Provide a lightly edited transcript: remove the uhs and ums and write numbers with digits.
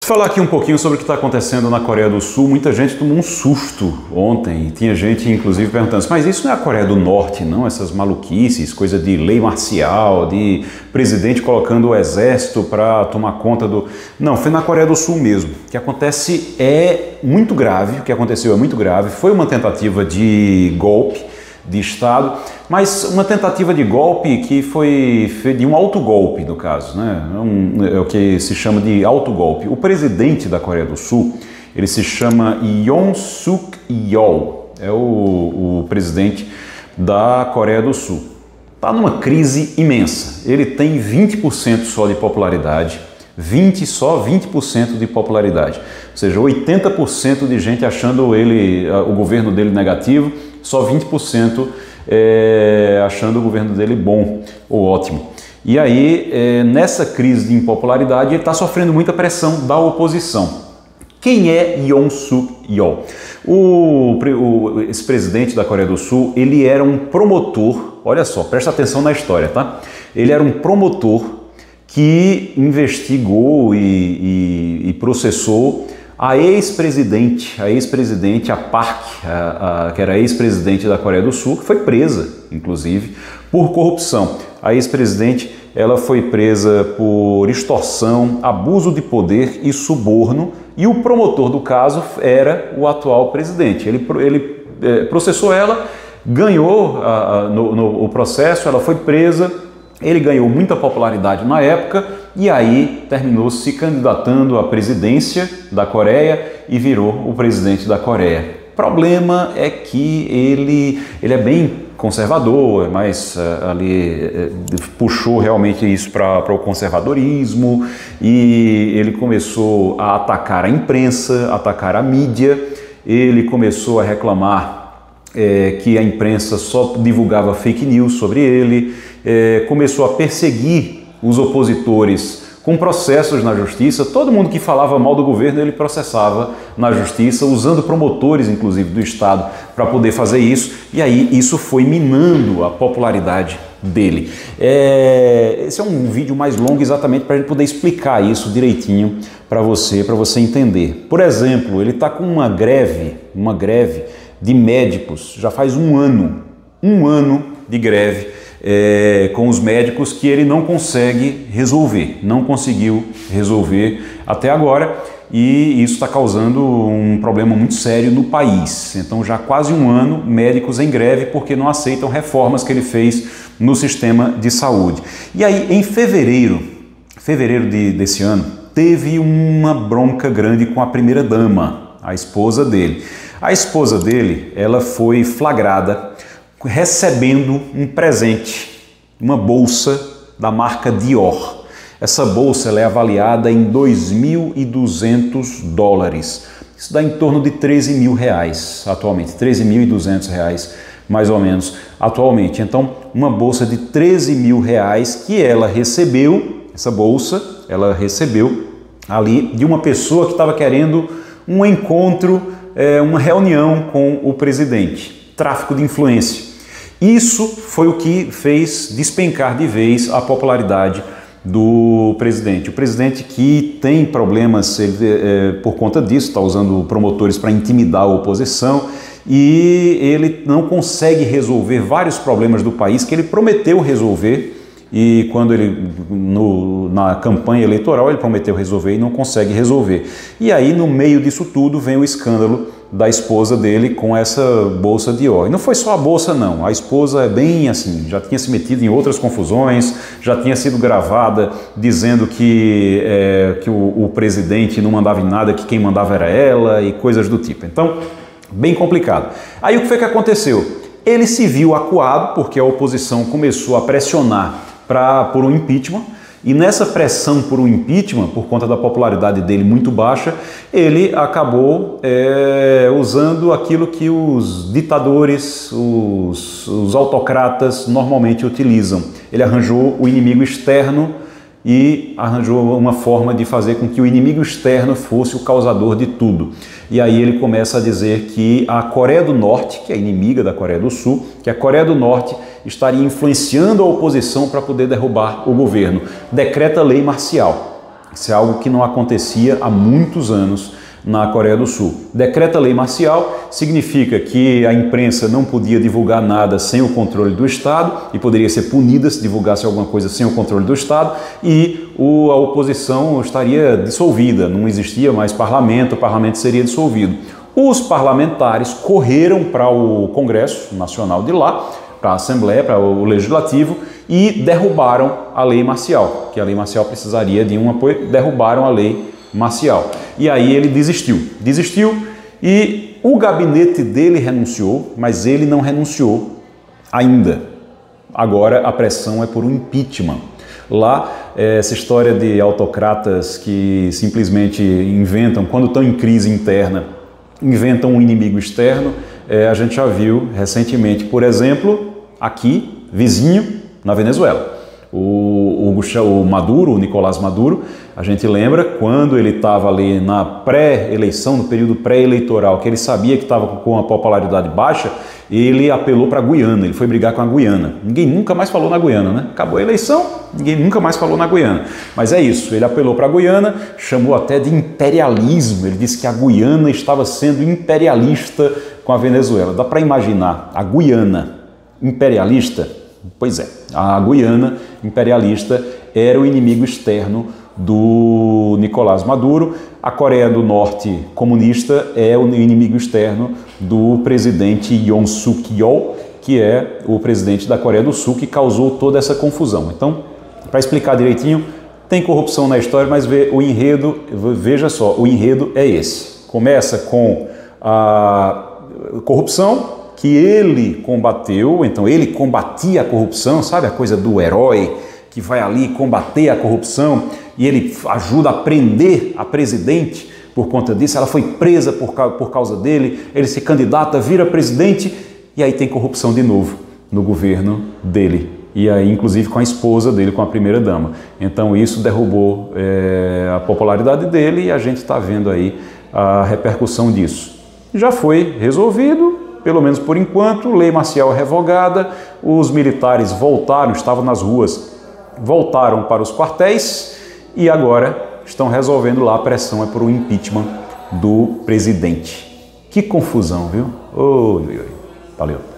Falar aqui um pouquinho sobre o que está acontecendo na Coreia do Sul. Muita gente tomou um susto ontem e tinha gente inclusive perguntando, mas isso não é a Coreia do Norte, não? Essas maluquices, coisa de lei marcial, de presidente colocando o exército para tomar conta do... Não, foi na Coreia do Sul mesmo. O que acontece é muito grave, o que aconteceu é muito grave. Foi uma tentativa de golpe de Estado, mas uma tentativa de golpe que foi de um autogolpe, no caso, né? É o que se chama de autogolpe. O presidente da Coreia do Sul, ele se chama Yoon Suk Yeol, é o presidente da Coreia do Sul. Está numa crise imensa, ele tem 20% só de popularidade, 20% de popularidade, ou seja, 80% de gente achando o governo dele negativo, só 20% achando o governo dele bom ou ótimo. E aí, nessa crise de impopularidade, ele está sofrendo muita pressão da oposição. Quem é Yoon Suk Yeol? Esse presidente da Coreia do Sul, ele era um promotor, olha só, presta atenção na história, tá? Ele era um promotor que investigou e processou a ex-presidente, a Park, que era ex-presidente da Coreia do Sul, que foi presa, inclusive, por corrupção. A ex-presidente, ela foi presa por extorsão, abuso de poder e suborno, e o promotor do caso era o atual presidente. Ele processou ela, ganhou no processo, ela foi presa, ele ganhou muita popularidade na época e aí terminou se candidatando à presidência da Coreia e virou o presidente da Coreia. O problema é que ele é bem conservador, mas ali puxou realmente isso para o conservadorismo e ele começou a atacar a imprensa, atacar a mídia, ele começou a reclamar que a imprensa só divulgava fake news sobre ele, começou a perseguir os opositores com processos na justiça. Todo mundo que falava mal do governo ele processava na justiça, usando promotores inclusive do Estado para poder fazer isso, e aí isso foi minando a popularidade dele. Esse é um vídeo mais longo exatamente para a gente poder explicar isso direitinho para você entender. Por exemplo, ele está com uma greve de médicos, já faz um ano de greve com os médicos que ele não consegue resolver, não conseguiu resolver até agora, e isso está causando um problema muito sério no país. Então já há quase um ano médicos em greve porque não aceitam reformas que ele fez no sistema de saúde. E aí em fevereiro desse ano teve uma bronca grande com a primeira-dama, a esposa dele. A esposa dele, ela foi flagrada recebendo um presente, uma bolsa da marca Dior. Essa bolsa ela é avaliada em 2.200 dólares. Isso dá em torno de 13 mil reais atualmente, 13.200 reais mais ou menos atualmente. Então, uma bolsa de 13 mil reais que ela recebeu, essa bolsa, ela recebeu ali de uma pessoa que estava querendo um encontro, uma reunião com o presidente. Tráfico de influência. Isso foi o que fez despencar de vez a popularidade do presidente. O presidente que tem problemas por conta disso, está usando promotores para intimidar a oposição e ele não consegue resolver vários problemas do país que ele prometeu resolver. E quando na campanha eleitoral ele prometeu resolver e não consegue resolver. E aí no meio disso tudo vem o escândalo da esposa dele com essa bolsa Dior. E não foi só a bolsa não, a esposa é bem assim, já tinha se metido em outras confusões, já tinha sido gravada dizendo que o presidente não mandava em nada, que quem mandava era ela e coisas do tipo. Então, bem complicado. Aí o que foi que aconteceu? Ele se viu acuado porque a oposição começou a pressionar por um impeachment, e nessa pressão por um impeachment, por conta da popularidade dele muito baixa, ele acabou usando aquilo que os ditadores, os autocratas normalmente utilizam. Ele arranjou o inimigo externo e arranjou uma forma de fazer com que o inimigo externo fosse o causador de tudo. E aí ele começa a dizer que a Coreia do Norte, que é inimiga da Coreia do Sul, que a Coreia do Norte estaria influenciando a oposição para poder derrubar o governo. Decreta lei marcial. Isso é algo que não acontecia há muitos anos na Coreia do Sul. Decreta lei marcial significa que a imprensa não podia divulgar nada sem o controle do Estado e poderia ser punida se divulgasse alguma coisa sem o controle do Estado, e a oposição estaria dissolvida, não existia mais parlamento, o parlamento seria dissolvido. Os parlamentares correram para o Congresso Nacional de lá, para a Assembleia, para o Legislativo, e derrubaram a lei marcial, que a lei marcial precisaria de um apoio, derrubaram a lei marcial. E aí ele desistiu e o gabinete dele renunciou, mas ele não renunciou ainda. Agora a pressão é por um impeachment. Lá, essa história de autocratas que simplesmente inventam, quando estão em crise interna, inventam um inimigo externo, a gente já viu recentemente, por exemplo, aqui, vizinho, na Venezuela. O Maduro, o Nicolás Maduro, a gente lembra quando ele estava ali na pré-eleição, no período pré-eleitoral, que ele sabia que estava com a popularidade baixa, ele apelou para a Guiana, ele foi brigar com a Guiana. Ninguém nunca mais falou na Guiana, né? Acabou a eleição, ninguém nunca mais falou na Guiana. Mas é isso, ele apelou para a Guiana, chamou até de imperialismo, ele disse que a Guiana estava sendo imperialista com a Venezuela. Dá para imaginar a Guiana imperialista? Pois é, a Guiana imperialista era o inimigo externo do Nicolás Maduro. A Coreia do Norte comunista é o inimigo externo do presidente Yoon Suk-yeol, que é o presidente da Coreia do Sul, que causou toda essa confusão. Então, para explicar direitinho, tem corrupção na história, mas o enredo, veja só, o enredo é esse. Começa com a corrupção, que ele combateu, então ele combatia a corrupção, sabe a coisa do herói que vai ali combater a corrupção e ele ajuda a prender a presidente por conta disso, ela foi presa por causa dele, ele se candidata, vira presidente e aí tem corrupção de novo no governo dele. E aí, inclusive, com a esposa dele, com a primeira-dama. Então, isso derrubou a popularidade dele e a gente está vendo aí a repercussão disso. Já foi resolvido, pelo menos por enquanto, lei marcial revogada, os militares voltaram, estavam nas ruas, voltaram para os quartéis e agora estão resolvendo lá, a pressão é por um impeachment do presidente. Que confusão, viu? Oi, oi, oi. Valeu.